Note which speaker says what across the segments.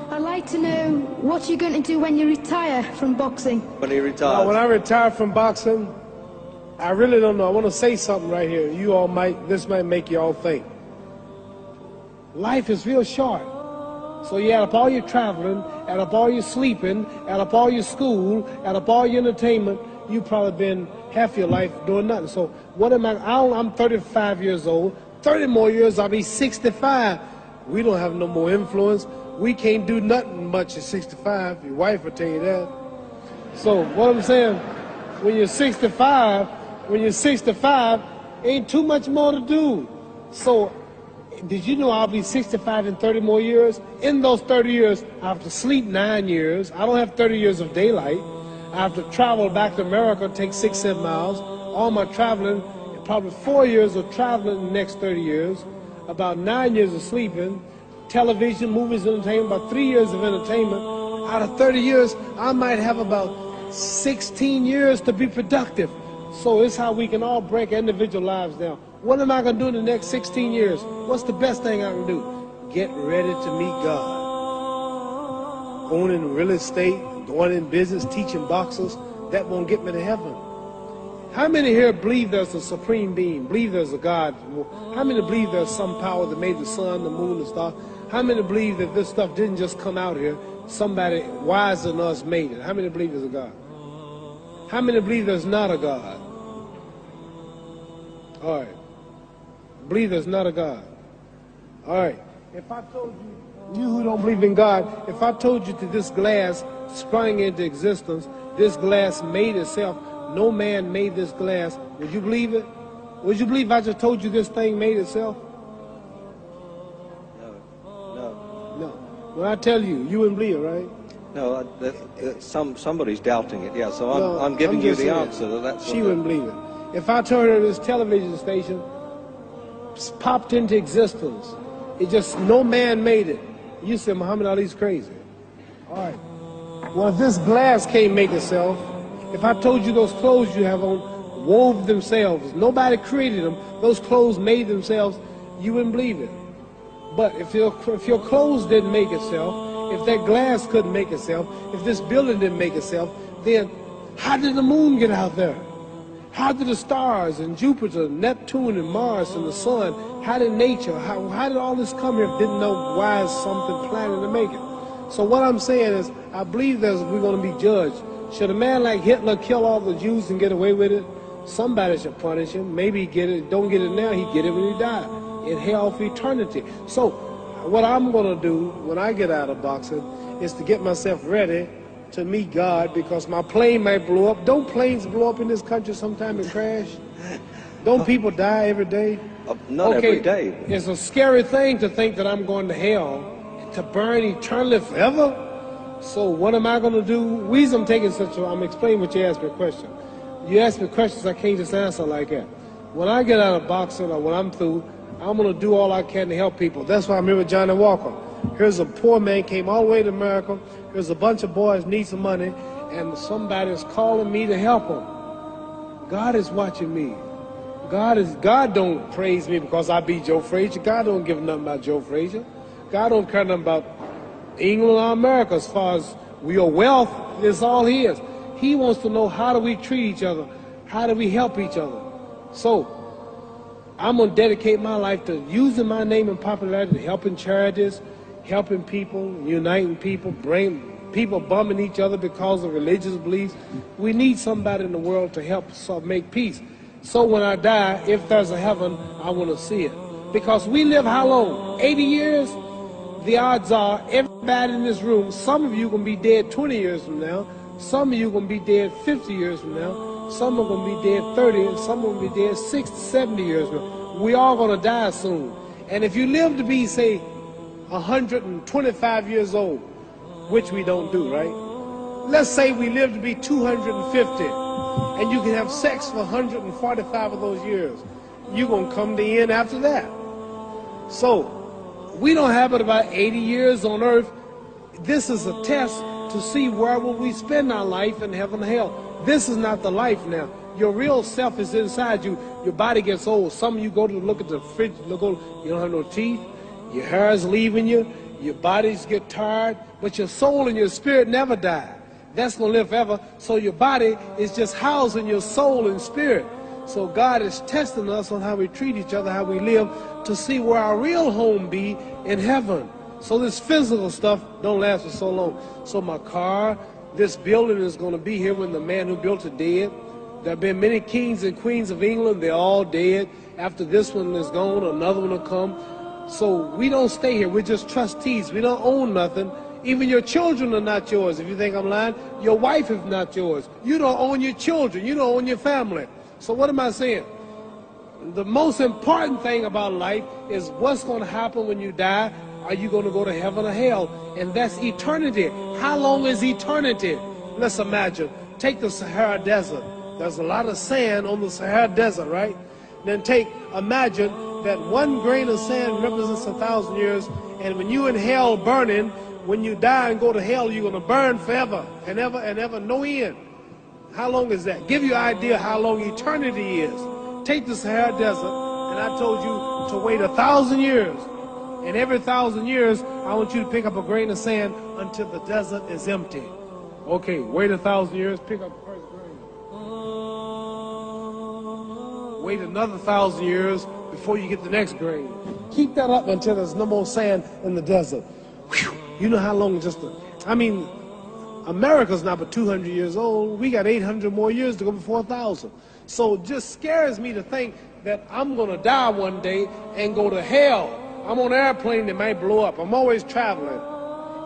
Speaker 1: I'd like to know what you're going to do when you retire from boxing.
Speaker 2: When he retires?
Speaker 3: When I retire from boxing, I really don't know. I want to say something right here. This might make you all think. Life is real short. So you add up all your traveling, add up all your sleeping, add up all your school, add up all your entertainment, you've probably been half your life doing nothing. So what am I'm 35 years old. 30 more years, I'll be 65. We don't have no more influence. We can't do nothing much at 65. Your wife will tell you that. So what I'm saying, when you're 65, ain't too much more to do. So did you know I'll be 65 in 30 more years? In those 30 years, I have to sleep 9 years. I don't have 30 years of daylight. I have to travel back to America, take 6-7 miles. All my traveling, probably 4 years of traveling in the next 30 years, about 9 years of sleeping, television, movies, entertainment, about 3 years of entertainment. Out of 30 years, I might have about 16 years to be productive. So it's how we can all break individual lives down. What am I going to do in the next 16 years? What's the best thing I can do? Get ready to meet God. Owning real estate, going in business, teaching boxers, that won't get me to heaven. How many here believe there's a supreme being, believe there's a God? How many believe there's some power that made the sun, the moon, the stars? How many believe that this stuff didn't just come out here? Somebody wiser than us made it. How many believe there's a God? How many believe there's not a God? All right. Believe there's not a God. All right. If I told you who don't believe in God, if I told you that this glass sprang into existence, this glass made itself, no man made this glass, would you believe it? Would you believe I just told you this thing made itself? No. When I tell you, you wouldn't believe it, right?
Speaker 2: No, somebody's doubting it, yeah, so I'm giving you the answer. That's
Speaker 3: she wouldn't believe it. If I told her this television station popped into existence, it just, no man made it, you said Muhammad Ali's crazy. All right. Well, if this glass can't make itself, if I told you those clothes you have on wove themselves, nobody created them, those clothes made themselves, you wouldn't believe it. But if your clothes didn't make itself, if that glass couldn't make itself, if this building didn't make itself, then how did the moon get out there? How did the stars and Jupiter, Neptune and Mars and the sun, how did nature, how did all this come here if didn't know why is something planning to make it? So what I'm saying is, I believe we're going to be judged. Should a man like Hitler kill all the Jews and get away with it? Somebody should punish him. Maybe he get it, don't get it now, he get it when he died. In hell for eternity. So what I'm going to do when I get out of boxing is to get myself ready to meet God, because my plane might blow up. Don't planes blow up in this country sometime and crash? Don't people die every day?
Speaker 2: Not every day.
Speaker 3: It's a scary thing to think that I'm going to hell to burn eternally forever. So what am I going to do? The reason I'm explaining what you asked me a question. You ask me questions I can't just answer like that. When I get out of boxing or when I'm through, I'm going to do all I can to help people. That's why I'm here with Johnny Walker. Here's a poor man, came all the way to America. Here's a bunch of boys need some money, and somebody is calling me to help them. God is watching me. God don't praise me because I beat Joe Frazier. God don't give nothing about Joe Frazier. God don't care nothing about England or America as far as your wealth. It's all his. He wants to know, how do we treat each other? How do we help each other? So I'm going to dedicate my life to using my name and popularity, helping charities, helping people, uniting people, bring people bumming each other because of religious beliefs. We need somebody in the world to help make peace. So when I die, if there's a heaven, I want to see it. Because we live how long? 80 years? The odds are everybody in this room, some of you are going to be dead 20 years from now, some of you are going to be dead 50 years from now, some are going to be dead 30, and some are going to be dead 60, 70 years from now. We all going to die soon. And if you live to be, say, 125 years old, which we don't do, right? Let's say we live to be 250, and you can have sex for 145 of those years. You're going to come to the end after that. So we don't have but about 80 years on earth. This is a test to see where will we spend our life in heaven and hell. This is not the life now. Your real self is inside you. Your body gets old. Some of you go to look at the fridge, you don't have no teeth. Your hair is leaving you. Your bodies get tired, but your soul and your spirit never die. That's going to live forever. So your body is just housing your soul and spirit. So God is testing us on how we treat each other, how we live, to see where our real home be in heaven. So this physical stuff don't last for so long. So my car, this building is going to be here when the man who built it dead. There have been many kings and queens of England. They're all dead. After this one is gone, another one will come. So we don't stay here. We're just trustees. We don't own nothing. Even your children are not yours. If you think I'm lying, your wife is not yours. You don't own your children. You don't own your family. So what am I saying? The most important thing about life is what's going to happen when you die. Are you going to go to heaven or hell? And that's eternity. How long is eternity? Let's imagine. Take the Sahara Desert. There's a lot of sand on the Sahara Desert, right? Then imagine that one grain of sand represents 1,000 years, and when you're in hell burning, when you die and go to hell, you're going to burn forever and ever, no end. How long is that? Give you an idea how long eternity is. Take the Sahara Desert, and I told you to wait 1,000 years. And every 1,000 years, I want you to pick up a grain of sand until the desert is empty. Okay, wait 1,000 years, pick up the first grain. Wait another 1,000 years before you get the next grain. Keep that up until there's no more sand in the desert. Whew. You know how long America's not but 200 years old. We got 800 more years to go before 1,000. So it just scares me to think that I'm going to die one day and go to hell. I'm on an airplane that might blow up. I'm always traveling.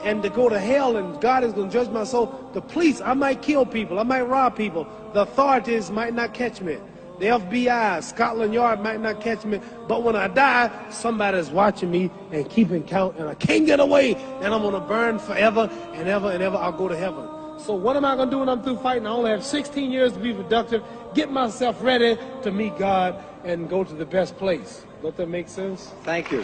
Speaker 3: And to go to hell and God is going to judge my soul. The police, I might kill people. I might rob people. The authorities might not catch me. The FBI, Scotland Yard might not catch me. But when I die, somebody's watching me and keeping count. And I can't get away. And I'm going to burn forever and ever and ever. I'll go to heaven. So what am I going to do when I'm through fighting? I only have 16 years to be productive. Get myself ready to meet God and go to the best place. Does that make sense?
Speaker 2: Thank you.